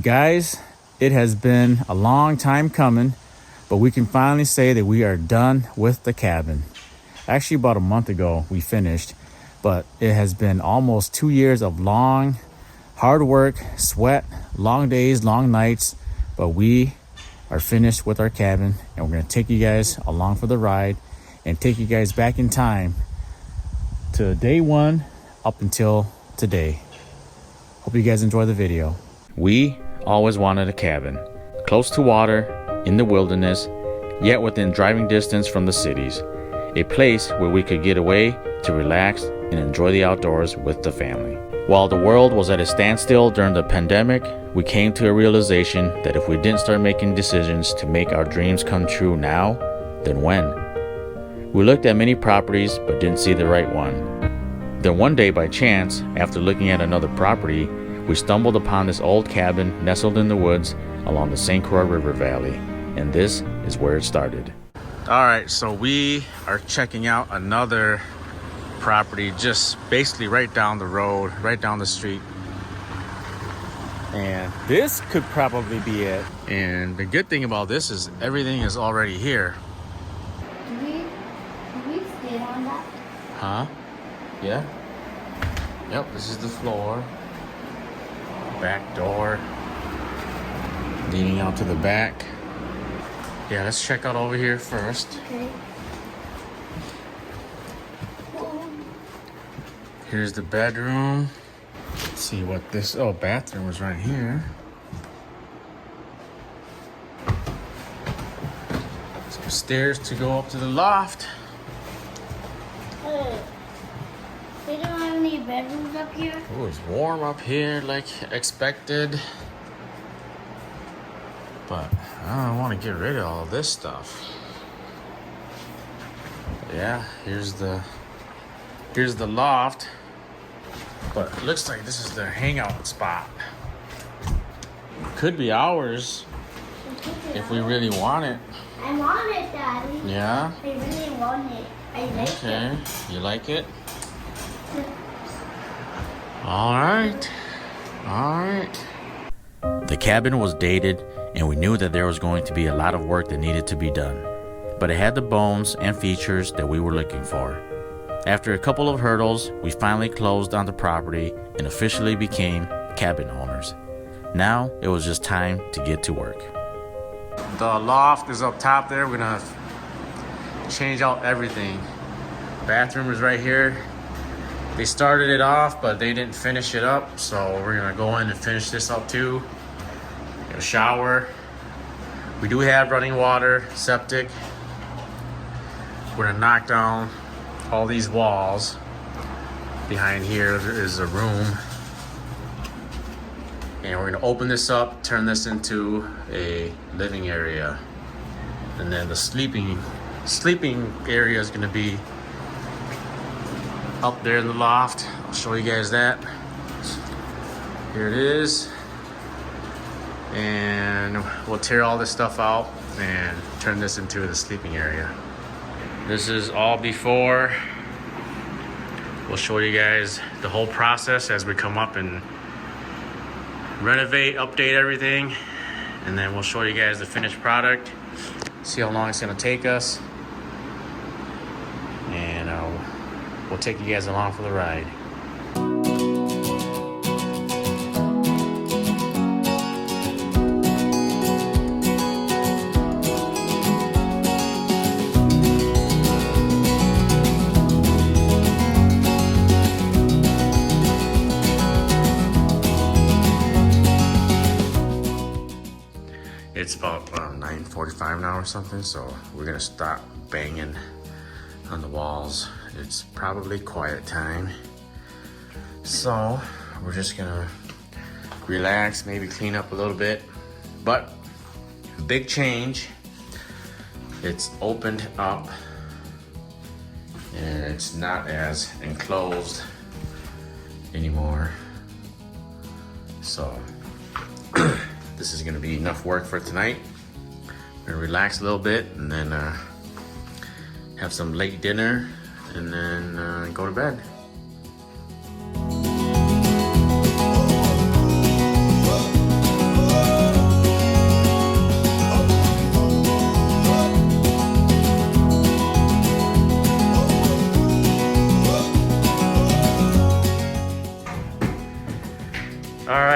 Guys, it has been a long time coming, but we can finally say that we are done with the cabin. Actually, about a month ago, we finished, but it has been almost 2 years of long, hard work, sweat, long days, long nights, but we are finished with our cabin, and we're going to take you guys along for the ride and take you guys back in time to day one up until today. Hope you guys enjoy the video. We always wanted a cabin, close to water, in the wilderness, yet within driving distance from the cities. A place where we could get away to relax and enjoy the outdoors with the family. While the world was at a standstill during the pandemic, we came to a realization that if we didn't start making decisions to make our dreams come true now, then when? We looked at many properties but didn't see the right one. Then one day by chance, after looking at another property, we stumbled upon this old cabin nestled in the woods along the St. Croix River Valley, and this is where it started. All right, so we are checking out another property just basically right down the road, right down the street. And this could probably be it. And the good thing about this is everything is already here. Can we sit on that? Huh? Yeah? Yep, this is the floor. Back door leading out to the back. Yeah, let's check out over here first. Okay. Here's the bedroom. Let's see what this, bathroom is right here. Some stairs to go up to the loft. They don't have any bedrooms up here? Oh, it's warm up here like expected. But I don't want to get rid of all this stuff. Yeah, here's the loft. But it looks like this is their hangout spot. Could be ours if we really want it. I want it, Daddy. Yeah? I really want it. I like it. Okay. You like it? All right. All right. The cabin was dated, and we knew that there was going to be a lot of work that needed to be done. But it had the bones and features that we were looking for. After a couple of hurdles, we finally closed on the property and officially became cabin owners. Now it was just time to get to work. The loft is up top there. We're gonna change out everything. Bathroom is right here. They started it off, but they didn't finish it up, so we're gonna go in and finish this up too. Get a shower. We do have running water, septic. We're gonna knock down all these walls. Behind here is a room. And we're gonna open this up, turn this into a living area. And then the sleeping area is gonna be up there in the loft. I'll show you guys that. Here it is. And we'll tear all this stuff out and turn this into the sleeping area. This is all before. We'll show you guys the whole process as we come up and renovate, update everything. And then we'll show you guys the finished product. See how long it's gonna take us. And we'll take you guys along for the ride. It's about 9:45 now or something, so we're gonna stop banging on the walls. It's probably quiet time, so we're just gonna relax, maybe clean up a little bit. But big change, it's opened up and it's not as enclosed anymore, so this is gonna be enough work for tonight. We're gonna relax a little bit and then have some late dinner and then go to bed.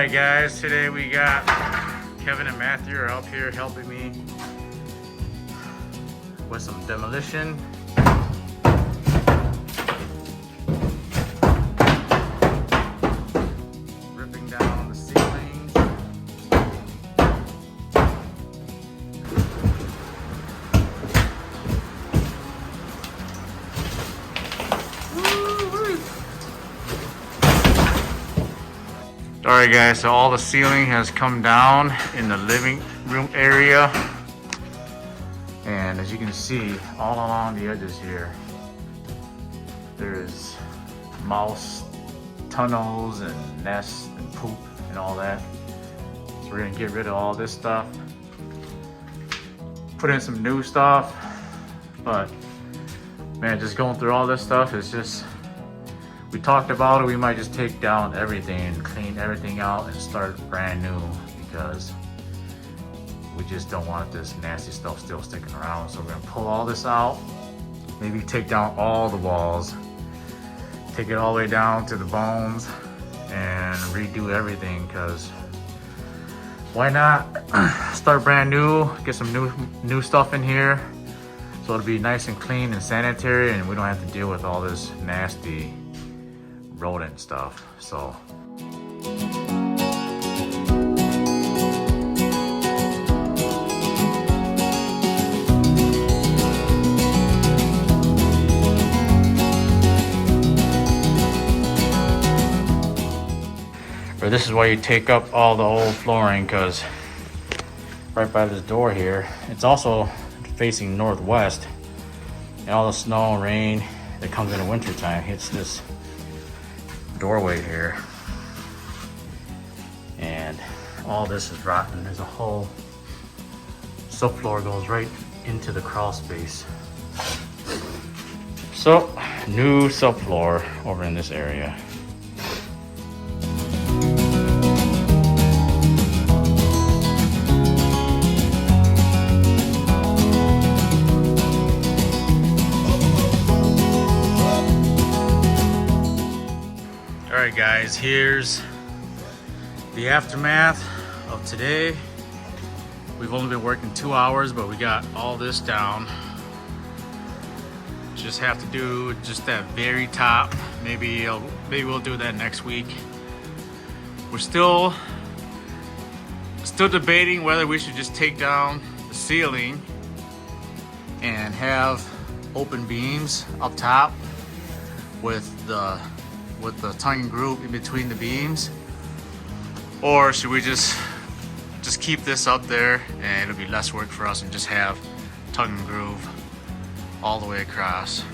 right, guys, today we got Kevin and Matthew are up here helping me with some demolition. Ripping down the ceilings. Alright guys, so all the ceiling has come down in the living room area. And as you can see, all along the edges here, there's mouse tunnels and nests and poop and all that. So we're gonna get rid of all this stuff. Put in some new stuff. But man, just going through all this stuff is just, we talked about it, we might just take down everything and clean everything out and start brand new, because we just don't want this nasty stuff still sticking around. So we're gonna pull all this out, maybe take down all the walls, take it all the way down to the bones and redo everything, because why not start brand new, get some new stuff in here so it'll be nice and clean and sanitary, and we don't have to deal with all this nasty rodent stuff. So or this is why you take up all the old flooring, because right by this door here, it's also facing northwest, and all the snow and rain that comes in the winter time hits this doorway here, and all this is rotten. There's a whole subfloor goes right into the crawl space. So new subfloor over in this area. Alright guys, here's the aftermath of today. We've only been working 2 hours, but we got all this down. Just have to do just that very top. Maybe we'll do that next week. We're still debating whether we should just take down the ceiling and have open beams up top with the tongue and groove in between the beams, or should we just keep this up there and it'll be less work for us and just have tongue and groove all the way across.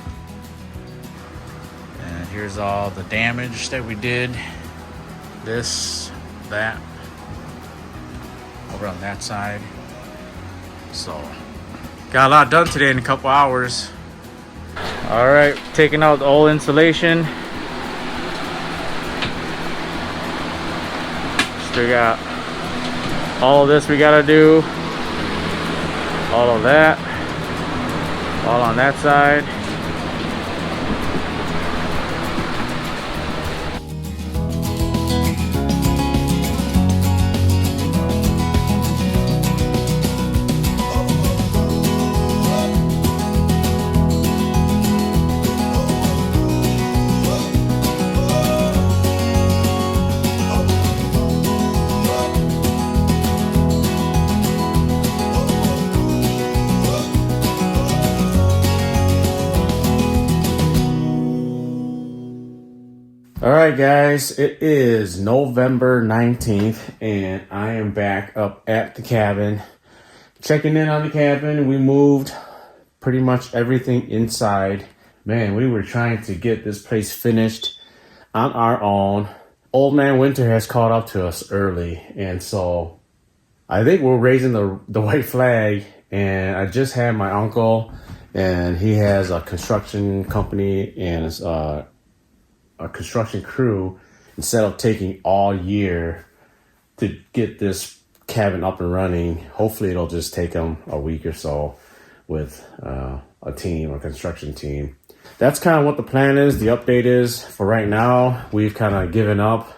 And here's all the damage that we did, this, that, over on that side. So got a lot done today in a couple hours. All right, taking out the old insulation. Still got all of this we gotta do, all of that, all on that side. Alright guys, it is November 19th and I am back up at the cabin. Checking in on the cabin. We moved pretty much everything inside. Man, we were trying to get this place finished on our own. Old man Winter has caught up to us early, and so I think we're raising the white flag. And I just had my uncle, and he has a construction company and a construction crew, instead of taking all year to get this cabin up and running. Hopefully it'll just take them a week or so with a construction team. That's kind of what the plan is. The update is, for right now, we've kind of given up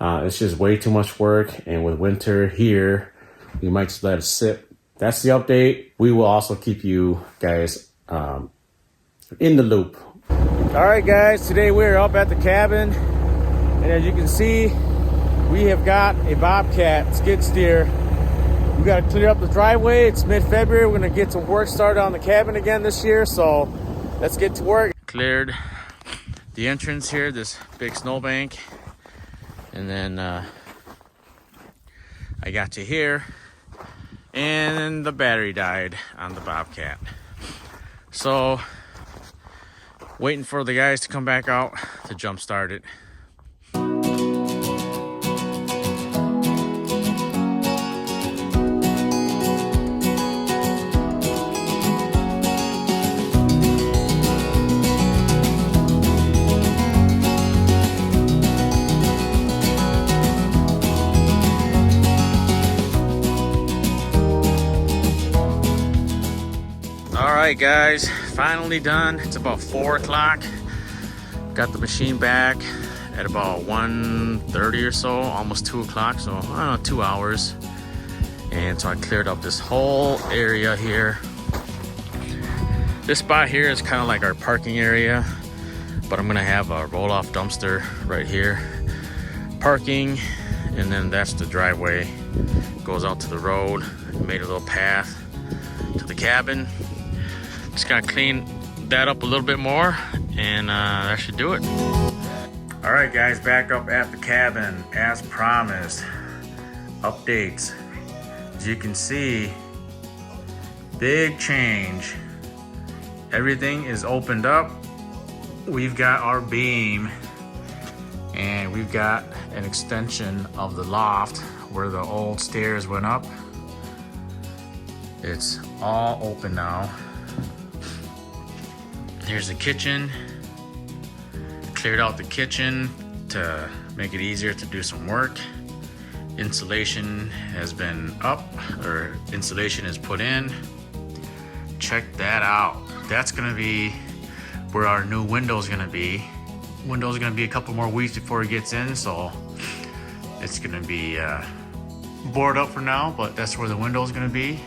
It's just way too much work, and with winter here, we might just let it sit. That's the update. We will also keep you guys in the loop. All right, guys, today we're up at the cabin, and as you can see, we have got a bobcat skid steer. We got to clear up the driveway. It's mid-February. We're going to get some work started on the cabin again this year, so let's get to work. Cleared the entrance here, this big snowbank, and then I got to here, and the battery died on the bobcat. So waiting for the guys to come back out to jump start it. Alright guys, finally done. It's about 4 o'clock. Got the machine back at about 1:30 or so, almost 2 o'clock, so I don't know, 2 hours. And so I cleared up this whole area here. This spot here is kind of like our parking area, but I'm gonna have a roll-off dumpster right here. Parking, and then that's the driveway. Goes out to the road. Made a little path to the cabin. Just gotta clean that up a little bit more, and that should do it. All right, guys, back up at the cabin as promised. Updates. As you can see, big change. Everything is opened up. We've got our beam, and we've got an extension of the loft where the old stairs went up. It's all open now. Here's the kitchen. Cleared out the kitchen to make it easier to do some work. Insulation has been up, or insulation is put in. Check that out. That's gonna be where our new window's gonna be. Window's gonna be a couple more weeks before it gets in, so it's gonna be boarded up for now, but that's where the window's gonna be.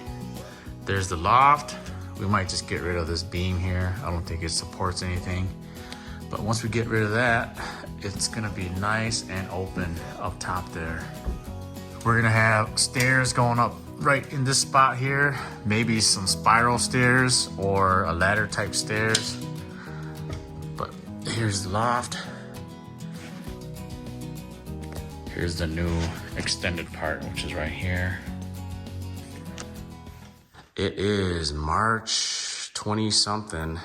There's the loft. We might just get rid of this beam here. I don't think it supports anything. But once we get rid of that, it's gonna be nice and open up top there. We're gonna have stairs going up right in this spot here. Maybe some spiral stairs or a ladder type stairs. But here's the loft. Here's the new extended part, which is right here. It is March 20 something,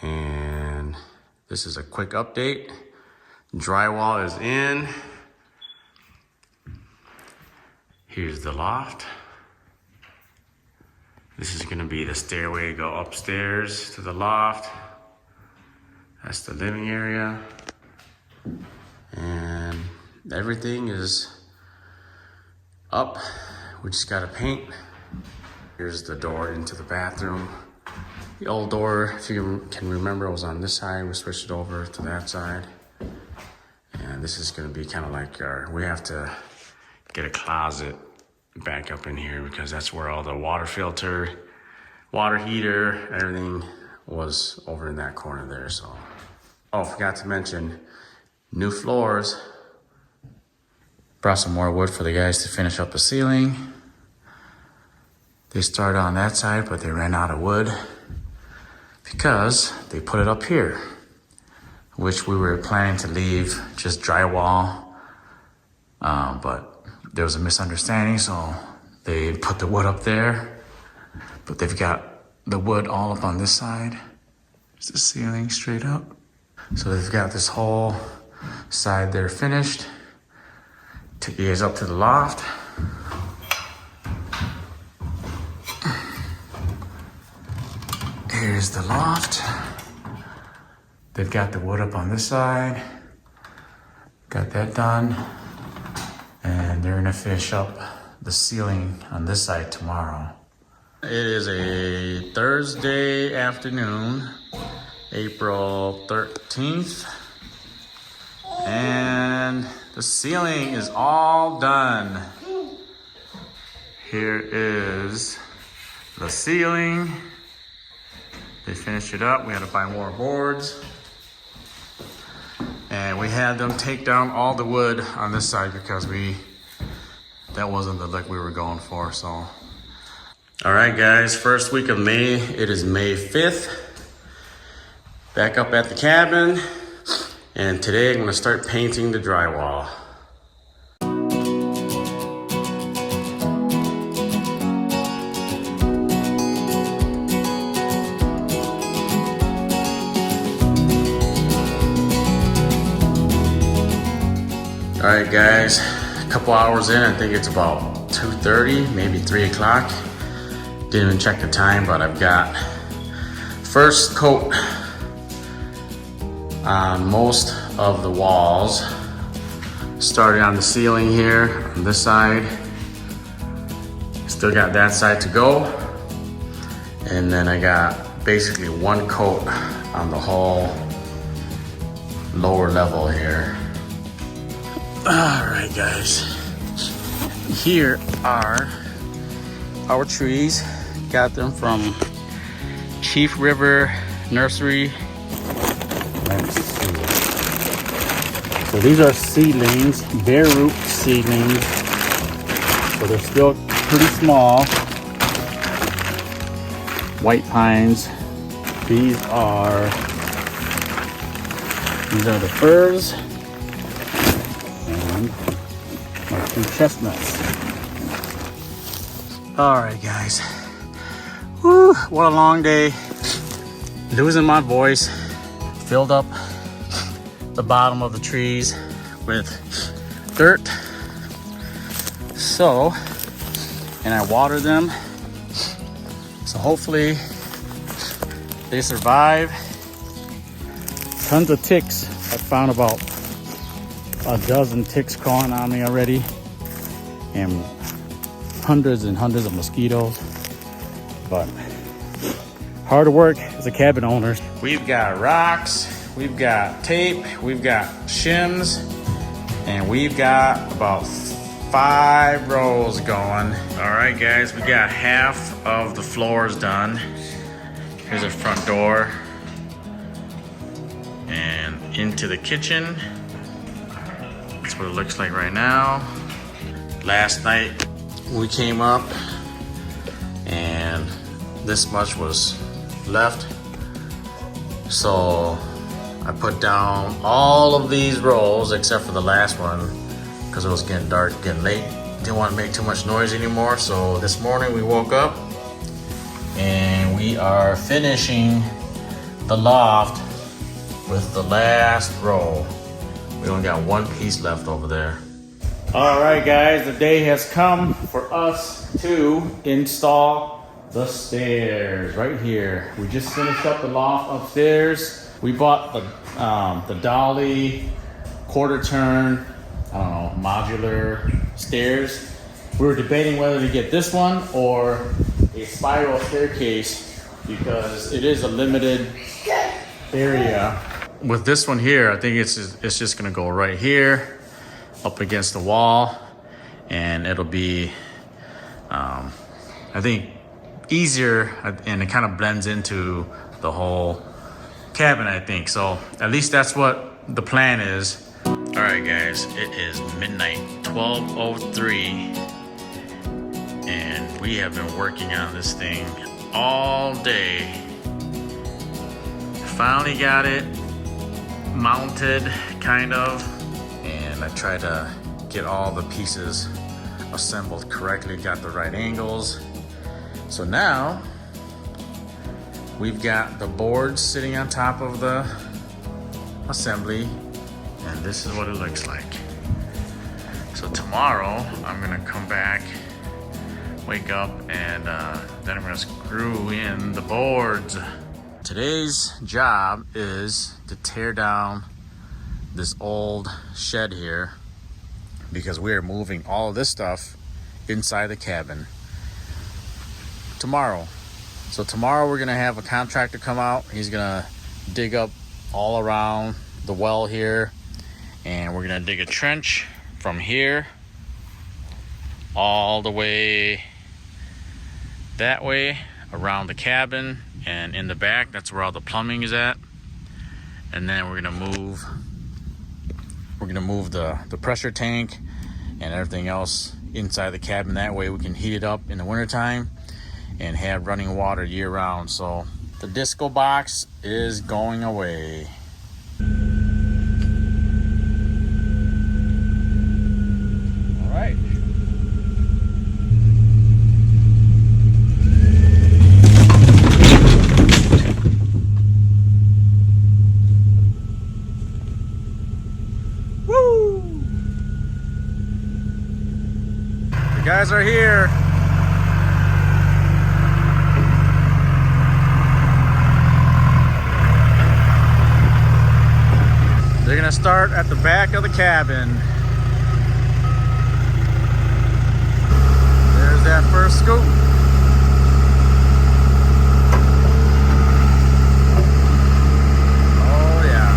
and this is a quick update. Drywall is in. Here's the loft. This is gonna be the stairway to go upstairs to the loft. That's the living area. And everything is up. We just gotta paint. Here's the door into the bathroom. The old door, if you can remember, was on this side. We switched it over to that side. And this is gonna be kind of like we have to get a closet back up in here because that's where all the water filter, water heater, everything was over in that corner there, so. Oh, forgot to mention, new floors. Brought some more wood for the guys to finish up the ceiling. They started on that side, but they ran out of wood because they put it up here, which we were planning to leave just drywall, but there was a misunderstanding, so they put the wood up there, but they've got the wood all up on this side. There's the ceiling straight up. So they've got this whole side there finished. Take you guys up to the loft. Here's the loft. They've got the wood up on this side. Got that done. And they're gonna finish up the ceiling on this side tomorrow. It is a Thursday afternoon, April 13th. And the ceiling is all done. Here is the ceiling. They finished it up. We had to buy more boards. And we had them take down all the wood on this side because that wasn't the look we were going for, so. All right, guys, first week of May. It is May 5th. Back up at the cabin. And today I'm gonna start painting the drywall. All right, guys, a couple hours in, I think it's about 2:30, maybe 3 o'clock. Didn't even check the time, but I've got first coat on most of the walls. Starting on the ceiling here on this side. Still got that side to go. And then I got basically one coat on the whole lower level here. All right, guys, here are our trees. Got them from Chief River Nursery. Let's see. So these are seedlings, bare root seedlings. So they're still pretty small. White pines. These are the firs. And our two chestnuts. All right, guys. Whew, what a long day. Losing my voice. Filled up the bottom of the trees with dirt. So, and I water them. So hopefully they survive. Tons of ticks. I found about a dozen ticks crawling on me already, and hundreds and hundreds of mosquitoes. But hard work as a cabin owner. We've got rocks, we've got tape, we've got shims, and we've got about 5 rows going. All right, guys, we got half of the floors done. Here's the front door and into the kitchen. That's what it looks like right now. Last night we came up and this much was left. So I put down all of these rows except for the last one because it was getting dark, getting late. Didn't want to make too much noise anymore. So this morning we woke up and we are finishing the loft with the last row. We only got one piece left over there. All right, guys, the day has come for us to install the stairs right here. We just finished up the loft upstairs. We bought the dolly quarter turn, modular stairs. We were debating whether to get this one or a spiral staircase because it is a limited area. With this one here, I think it's just gonna go right here up against the wall, and it'll be I think easier, and it kind of blends into the whole cabin, I think. So at least that's what the plan is. All right, guys, it is midnight, 12:03, and we have been working on this thing all day. Finally got it mounted, kind of, and I tried to get all the pieces assembled correctly, got the right angles. So now we've got the boards sitting on top of the assembly, and this is what it looks like. So tomorrow I'm gonna come back, wake up, and then I'm gonna screw in the boards. Today's job is to tear down this old shed here because we are moving all of this stuff inside the cabin tomorrow. So tomorrow we're gonna have a contractor come out. He's gonna dig up all around the well here And we're gonna dig a trench from here all the way that way around the cabin, and in the back, that's where all the plumbing is at. And then we're gonna move the pressure tank and everything else inside the cabin. That way we can heat it up in the wintertime and have running water year round. So the disco box is going away. All right. Woo! The guys are here. They're gonna start at the back of the cabin. There's that first scoop. Oh yeah.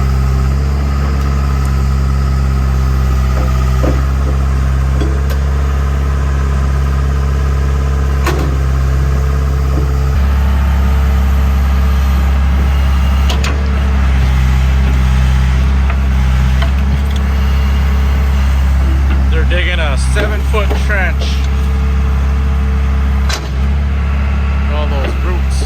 Digging a 7-foot trench. All those roots.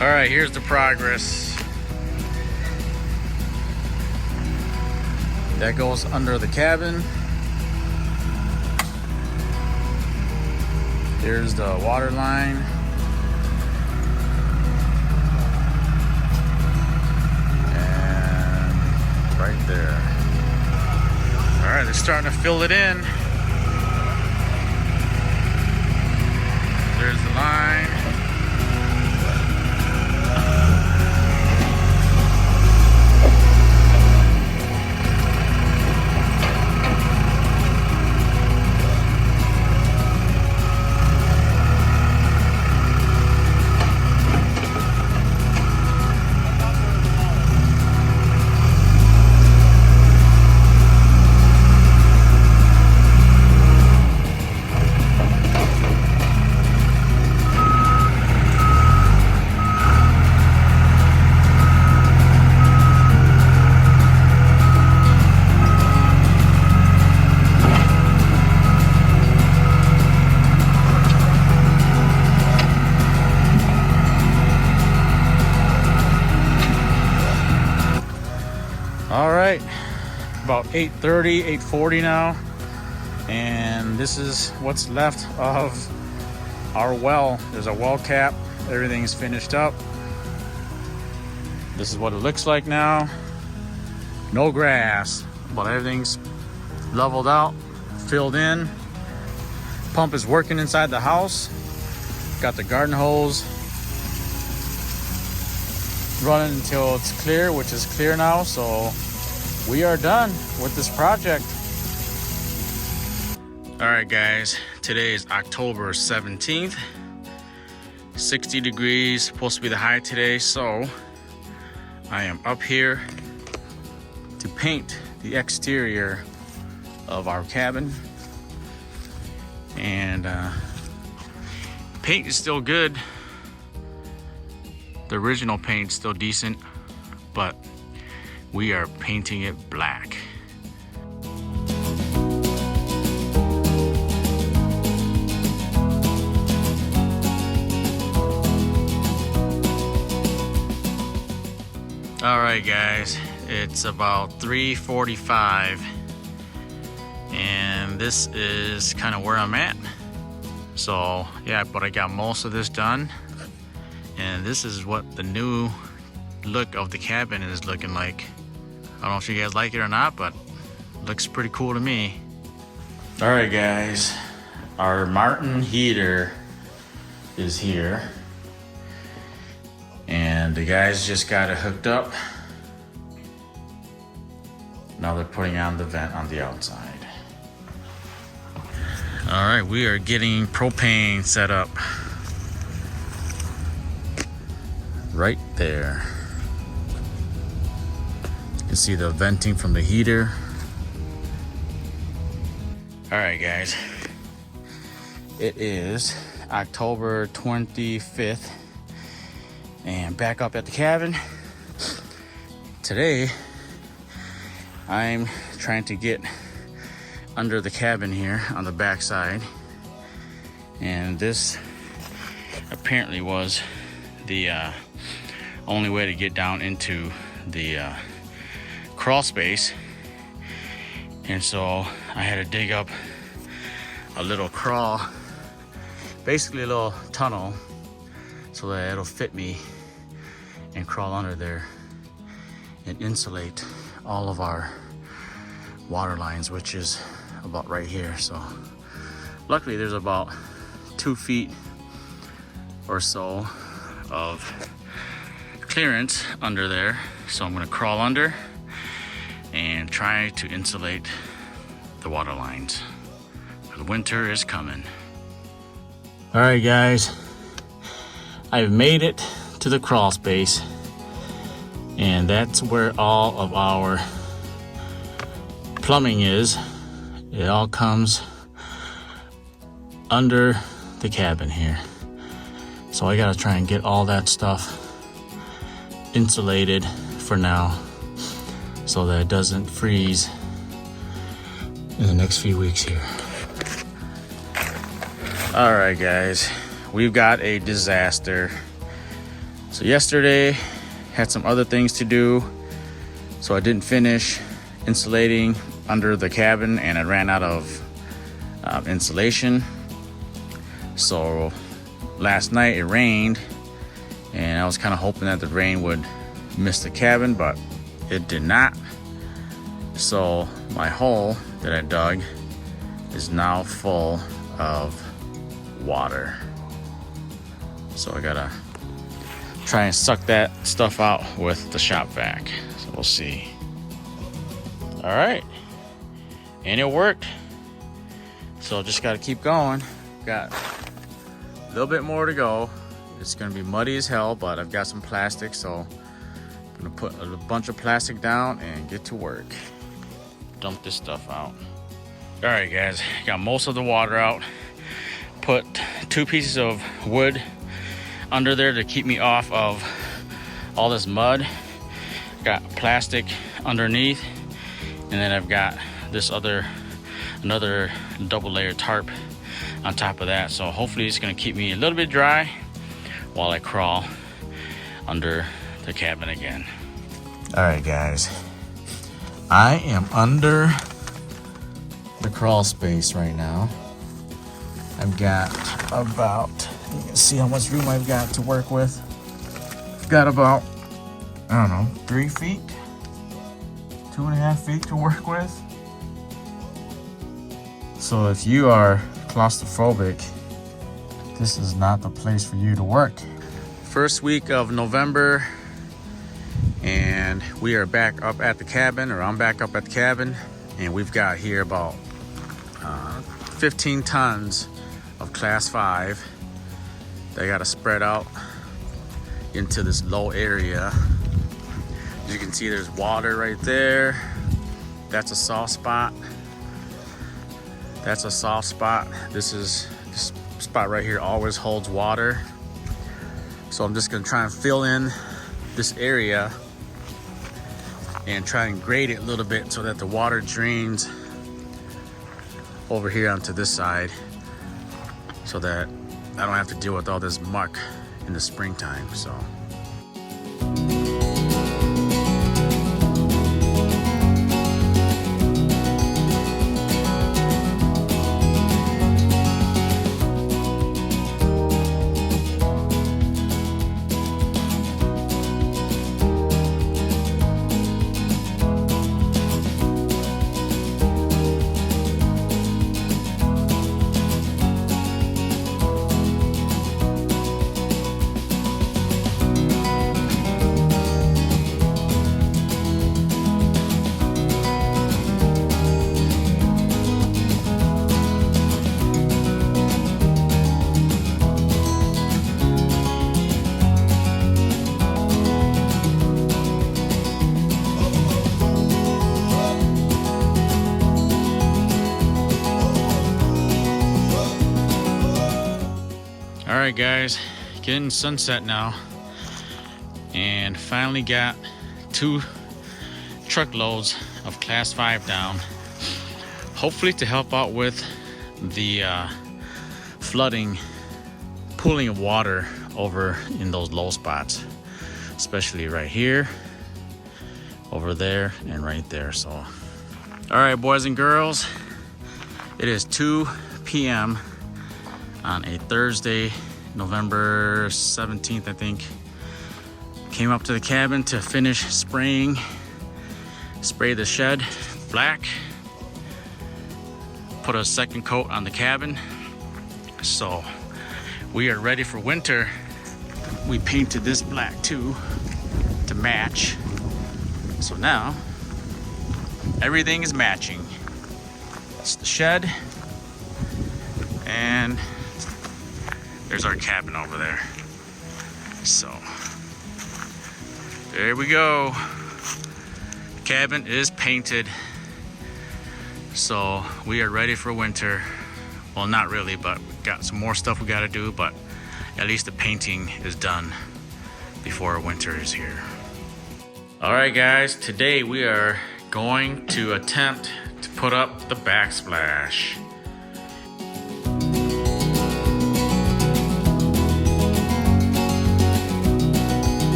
All right, here's the progress. That goes under the cabin. There's the water line. And right there. All right, they're starting to fill it in. There's the line. All right, about 8:30, 8:40 now, and this is what's left of our well. There's a well cap. Everything's finished up. This is what it looks like now. No grass, but everything's leveled out, filled in. Pump is working inside the house. Got the garden hose running until it's clear, which is clear now. So we are done with this project. All right, guys, today is October 17th. 60 degrees, supposed to be the high today. So I am up here to paint the exterior of our cabin. And paint is still good. The original paint's still decent, but we are painting it black. All right, guys, It's about 3:45, and this is kind of where I'm at. So yeah, but I got most of this done, and this is what the new look of the cabin is looking like. I don't know if you guys like it or not, but it looks pretty cool to me. All right, guys, our Martin heater is here, and the guys just got it hooked up. Now they're putting on the vent on the outside. All right, we are getting propane set up right there. You can see the venting from the heater. All right, guys, it is October 25th, and back up at the cabin. Today, I'm trying to get under the cabin here on the back side, and this apparently was the only way to get down into the crawl space. And so I had to dig up a little crawl, basically a little tunnel, so that it'll fit me and crawl under there and insulate all of our water lines, which is about right here. So luckily there's about 2 feet or so of clearance under there. So I'm gonna crawl under and try to insulate the water lines. The winter is coming. All right, guys, I've made it to the crawl space, and that's where all of our plumbing is. It all comes under the cabin here. So I gotta try and get all that stuff insulated for now, so that it doesn't freeze in the next few weeks here. All right, guys, we've got a disaster. So yesterday had some other things to do, so I didn't finish insulating under the cabin, and I ran out of insulation. So last night it rained, and I was kind of hoping that the rain would miss the cabin, but it did not. So my hole that I dug is now full of water. So I gotta try and suck that stuff out with the shop vac. So we'll see. All right, and it worked. So just gotta keep going. Got a little bit more to go. It's gonna be muddy as hell, but I've got some plastic, so I'm gonna put a bunch of plastic down and get to work. Dump this stuff out. All right, guys, got most of the water out. Put 2 pieces of wood under there to keep me off of all this mud. Got plastic underneath, and then I've got this another double layer tarp on top of that. So hopefully it's gonna keep me a little bit dry while I crawl under the cabin again. All right, guys, I am under the crawl space right now. I've got about, you can see how much room I've got to work with. I've got about, I don't know, 3 feet, 2.5 feet to work with. So if you are claustrophobic, this is not the place for you to work. First week of November, and we are back up at the cabin, or I'm back up at the cabin, and we've got here about 15 tons of class 5. They got to spread out into this low area. As you can see, there's water right there. That's a soft spot. That's a soft spot. This spot right here always holds water. So I'm just gonna try and fill in this area and try and grade it a little bit so that the water drains over here onto this side, so that I don't have to deal with all this muck in the springtime. So right, guys, getting sunset now, and finally got 2 truckloads of class 5 down, hopefully to help out with the flooding, pooling of water over in those low spots, especially right here, over there, and right there. So all right, boys and girls, it is 2 p.m. on a Thursday, November 17th, I think. Came up to the cabin to finish spraying, spray the shed black, put a second coat on the cabin. So we are ready for winter. We painted this black too to match. So now everything is matching. It's the shed, and there's our cabin over there. So there we go. Cabin is painted. So we are ready for winter. Well, not really, but we got some more stuff we got to do, but at least the painting is done before winter is here. All right, guys, today we are going to attempt to put up the backsplash.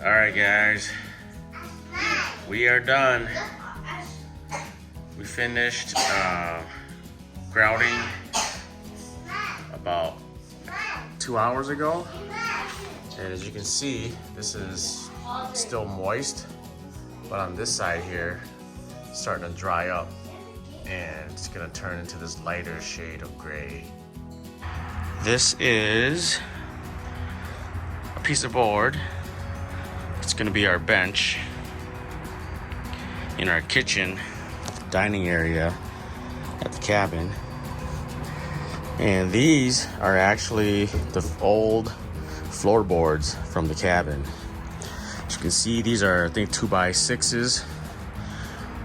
Alright, guys, we are done. We finished grouting about 2 hours ago, and as you can see, this is still moist, but on this side here it's starting to dry up, and it's gonna turn into this lighter shade of gray. This is a piece of board. It's gonna be our bench in our kitchen dining area at the cabin. And these are actually the old floorboards from the cabin. As you can see, these are, I think, 2x6s.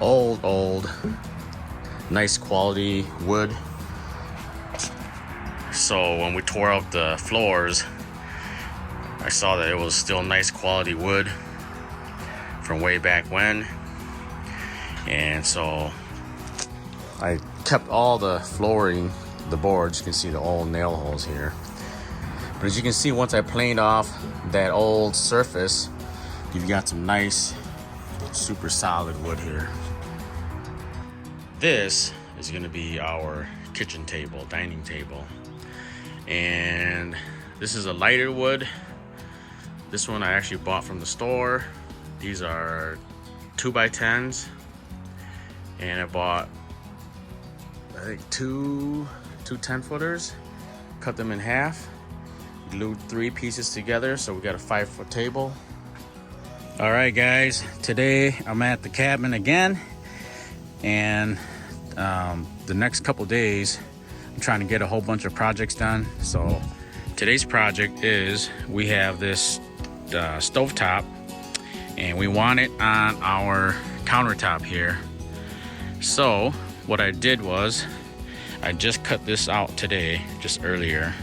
Old, nice quality wood. So when we tore out the floors, I saw that it was still nice quality wood from way back when, and so I kept all the flooring, the boards. You can see the old nail holes here, but as you can see, once I planed off that old surface, you've got some nice super solid wood here. This is going to be our kitchen table, dining table, and this is a lighter wood. This one I actually bought from the store. These are 2x10s, and I bought, I think, two 10-footers, cut them in half, glued 3 pieces together, so we got a 5-foot table. All right, guys, today I'm at the cabin again, and the next couple days I'm trying to get a whole bunch of projects done. So today's project is, we have this stovetop, and we want it on our countertop here. So what I did was, I just cut this out today, just earlier.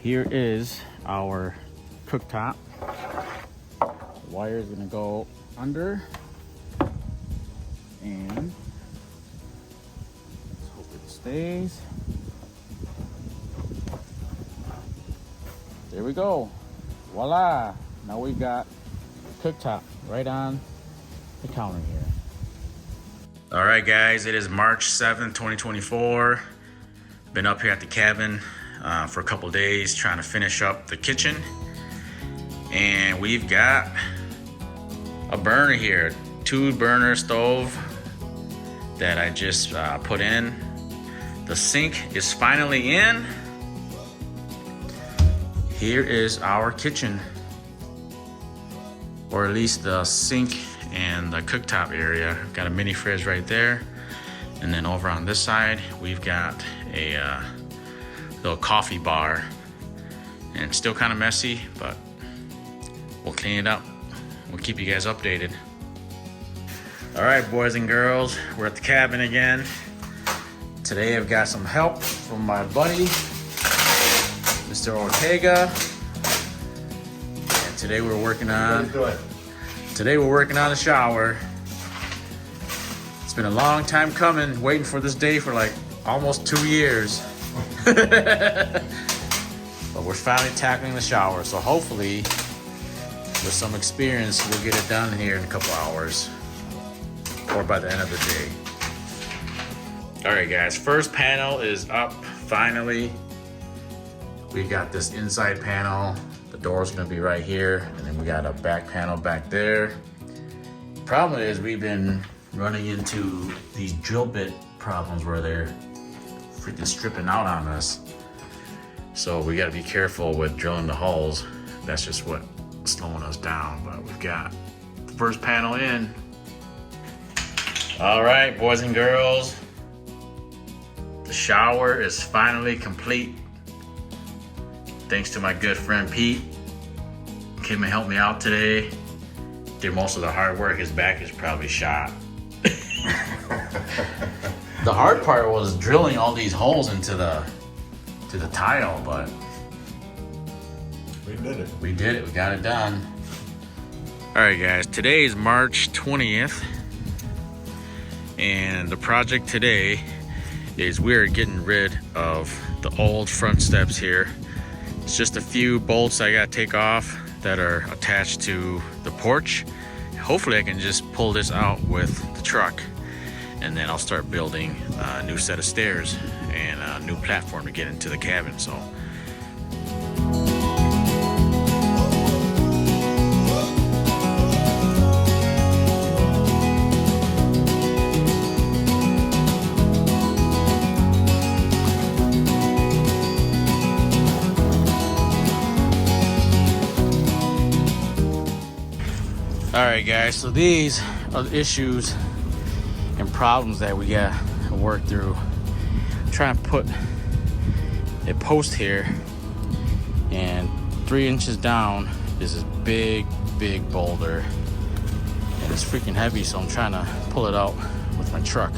Here is our cooktop. The wire is gonna go under, and let's hope it stays. There we go. Voila! Now we've got cooktop right on the counter here. All right, guys, it is March 7th, 2024. Been up here at the cabin for a couple days trying to finish up the kitchen. And we've got a burner here, 2-burner stove that I just put in. The sink is finally in. here is our kitchen, or at least the sink and the cooktop area. Got a mini fridge right there. And then over on this side, we've got a little coffee bar. And it's still kind of messy, but we'll clean it up. We'll keep you guys updated. All right, boys and girls, we're at the cabin again. Today I've got some help from my buddy, Mr. Ortega. And today we're working on the shower. It's been a long time coming, waiting for this day for like almost 2 years. But we're finally tackling the shower, so hopefully with some experience we'll get it done here in a couple hours or by the end of the day. All right guys, first panel is up finally. We got this inside panel. The door's gonna be right here, and then we got a back panel back there. Problem is we've been running into these drill bit problems where they're freaking stripping out on us. So we gotta be careful with drilling the holes. That's just what's slowing us down, but we've got the first panel in. All right, boys and girls, the shower is finally complete. Thanks to my good friend Pete. Came and helped me out today. Did most of the hard work. His back is probably shot. The hard part was drilling all these holes into the tile, but we did it. We did it. We got it done. All right, guys. Today is March 20th, and the project today is we're getting rid of the old front steps here. It's just a few bolts I gotta take off that are attached to the porch. Hopefully I can just pull this out with the truck, and then I'll start building a new set of stairs and a new platform to get into the cabin. So Alright guys, so these are the issues and problems that we got to work through. Try and put a post here, and 3 inches down is this big boulder, and it's freaking heavy, so I'm trying to pull it out with my truck.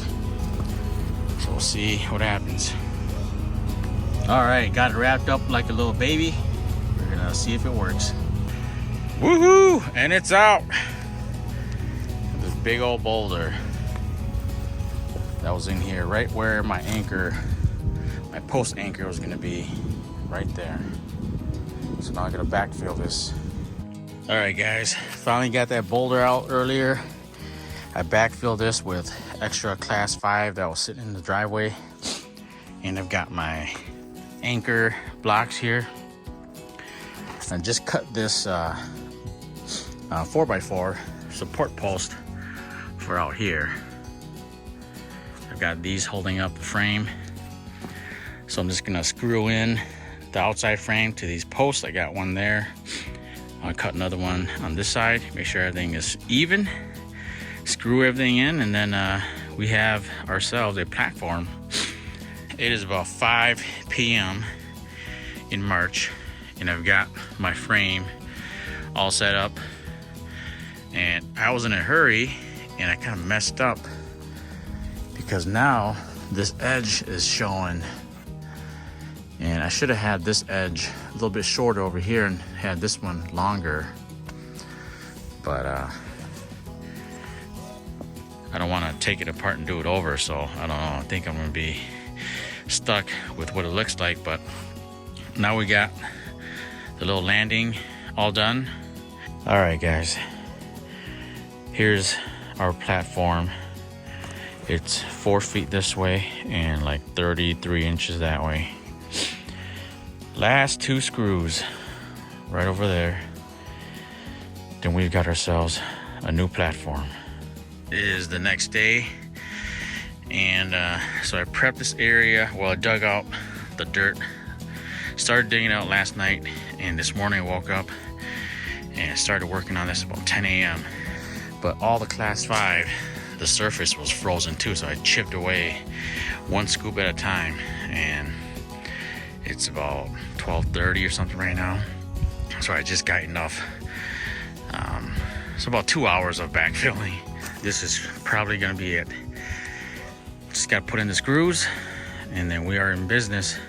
So we'll see what happens. Alright, got it wrapped up like a little baby. We're gonna see if it works. Woohoo! And it's out. This big old boulder that was in here, right where my anchor, my post anchor was gonna be, right there. So now I gotta backfill this. All right, guys, finally got that boulder out earlier. I backfilled this with extra class 5 that was sitting in the driveway, and I've got my anchor blocks here. I just cut this 4x4 support post for out here. I've got these holding up the frame, so I'm just gonna screw in the outside frame to these posts. I got one there. I'll cut another one on this side, make sure everything is even, screw everything in, and then we have ourselves a platform. It is about 5 p.m. in March, and I've got my frame all set up, and I was in a hurry and I kind of messed up because now this edge is showing, and I should have had this edge a little bit shorter over here and had this one longer, but I don't want to take it apart and do it over, so I don't know. I think I'm gonna be stuck with what it looks like. But now we got the little landing all done. All right, guys, here's our platform. It's 4 feet this way and like 33 inches that way. Last 2 screws right over there, then we've got ourselves a new platform. It is the next day, and so I prepped this area. Well, I dug out the dirt Started digging out last night, and this morning I woke up and started working on this about 10 a.m. But all the class 5, the surface was frozen too, so I chipped away one scoop at a time, and it's about 12:30 or something right now. So I just got enough. So about 2 hours of backfilling. This is probably gonna be it. Just gotta put in the screws, and then we are in business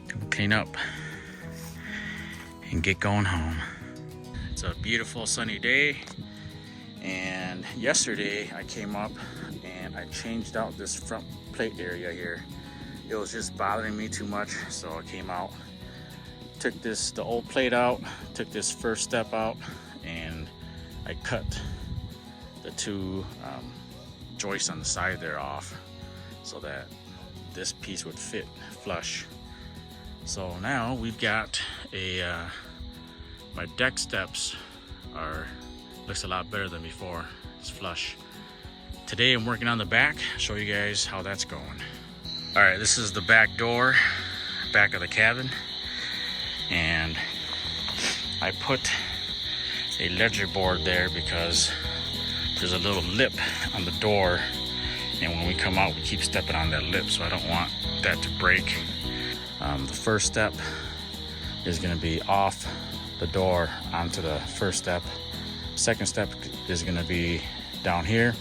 to clean up and get going home. It's a beautiful sunny day, and yesterday I came up and I changed out this front plate area here. It was just bothering me too much, so I came out, took the old plate out, took this first step out, and I cut the 2 joists on the side there off so that this piece would fit flush. So now we've got my deck steps looks a lot better than before. It's flush. Today I'm working on the back. Show you guys how that's going. All right, this is the back door, back of the cabin, and I put a ledger board there because there's a little lip on the door, and when we come out we keep stepping on that lip, so I don't want that to break. The first step is going to be off the door onto the first step. Second step is going to be down here.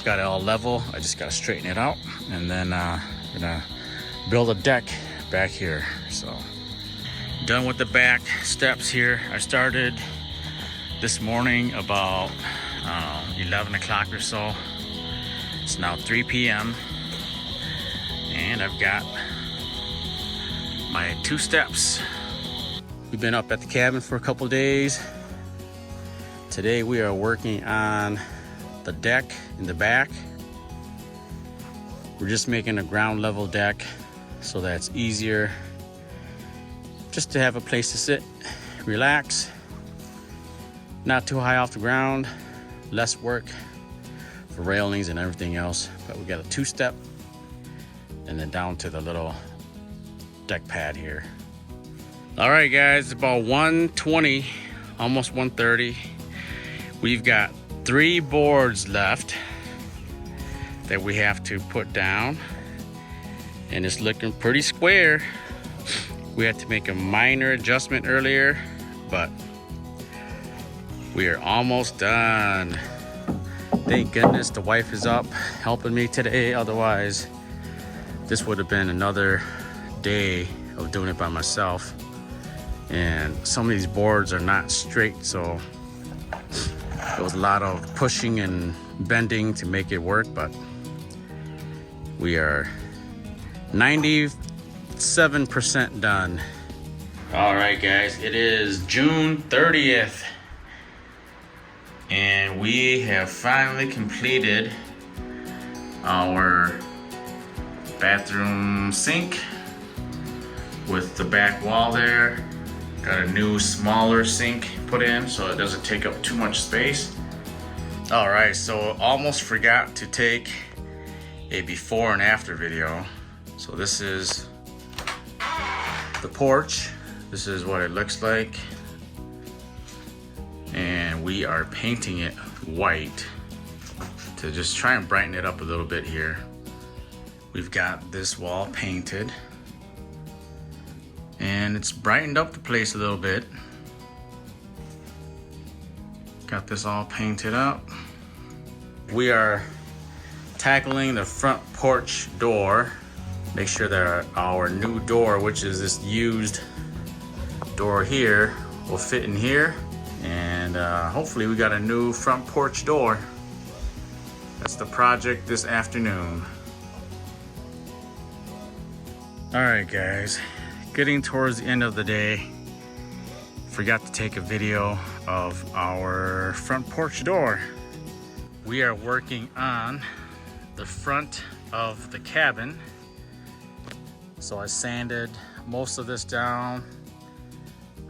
Got it all level. I just got to straighten it out, and then I'm gonna build a deck back here. So done with the back steps here. I started this morning about 11 o'clock or so. It's now 3 p.m. and I've got my 2 steps. We've been up at the cabin for a couple days. Today we are working on the deck in the back. We're just making a ground level deck so that it's easier just to have a place to sit, relax, not too high off the ground, less work for railings and everything else. But we got a 2-step and then down to the little deck pad here. All right guys, it's about 1:20, almost 1:30. We've got 3 boards left that we have to put down, and it's looking pretty square. We had to make a minor adjustment earlier, but we are almost done. Thank goodness the wife is up helping me today. Otherwise, this would have been another day of doing it by myself. And some of these boards are not straight, so there was a lot of pushing and bending to make it work, but we are 97% done. All right, guys, it is June 30th, and we have finally completed our bathroom sink with the back wall there. Got a new smaller sink put in so it doesn't take up too much space. All right, so almost forgot to take a before and after video. So this is the porch. This is what it looks like. And we are painting it white to just try and brighten it up a little bit here. We've got this wall painted, and it's brightened up the place a little bit. Got this all painted up. We are tackling the front porch door. Make sure that our new door, which is this used door here, will fit in here. And hopefully we got a new front porch door. That's the project this afternoon. All right, guys. Getting towards the end of the day, forgot to take a video of our front porch door. We are working on the front of the cabin. So I sanded most of this down.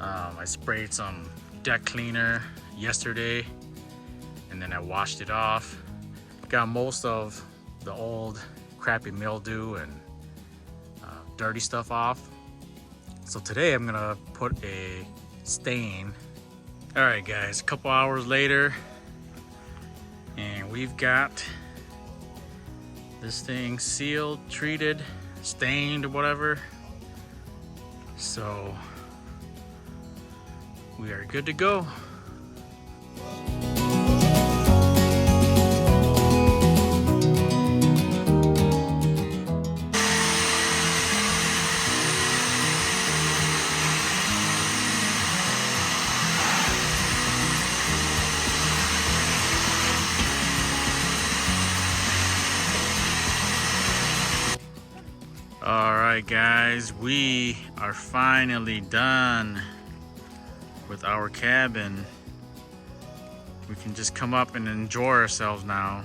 I sprayed some deck cleaner yesterday, and then I washed it off. Got most of the old crappy mildew and dirty stuff off. So today I'm gonna put a stain. All right guys, a couple hours later, and we've got this thing sealed, treated, stained, or whatever. So we are good to go. All right guys, we are finally done with our cabin. We can just come up and enjoy ourselves now.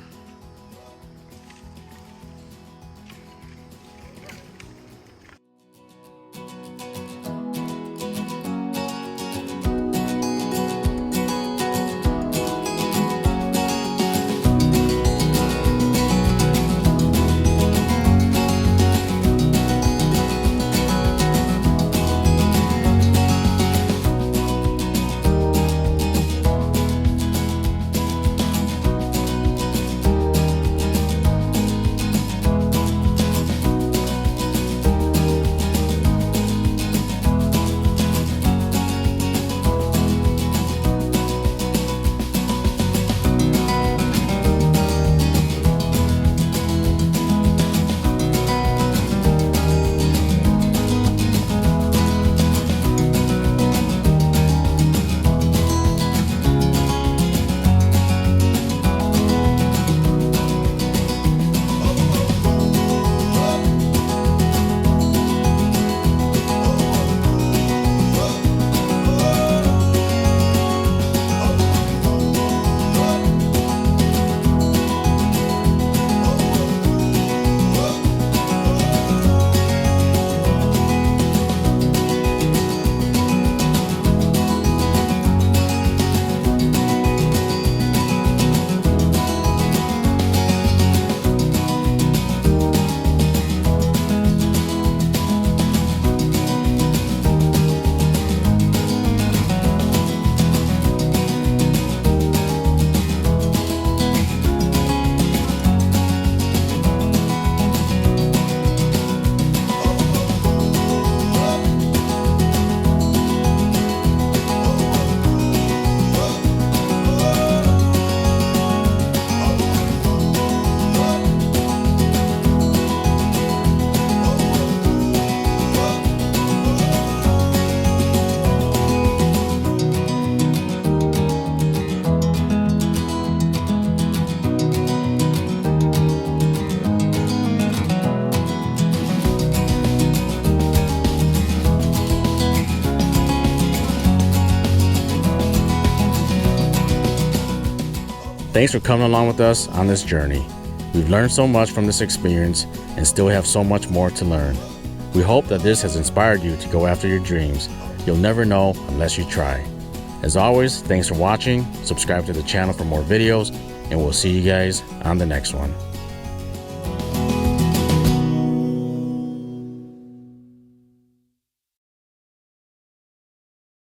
Thanks for coming along with us on this journey. We've learned so much from this experience and still have so much more to learn. We hope that this has inspired you to go after your dreams. You'll never know unless you try. As always, thanks for watching. Subscribe to the channel for more videos, and we'll see you guys on the next one.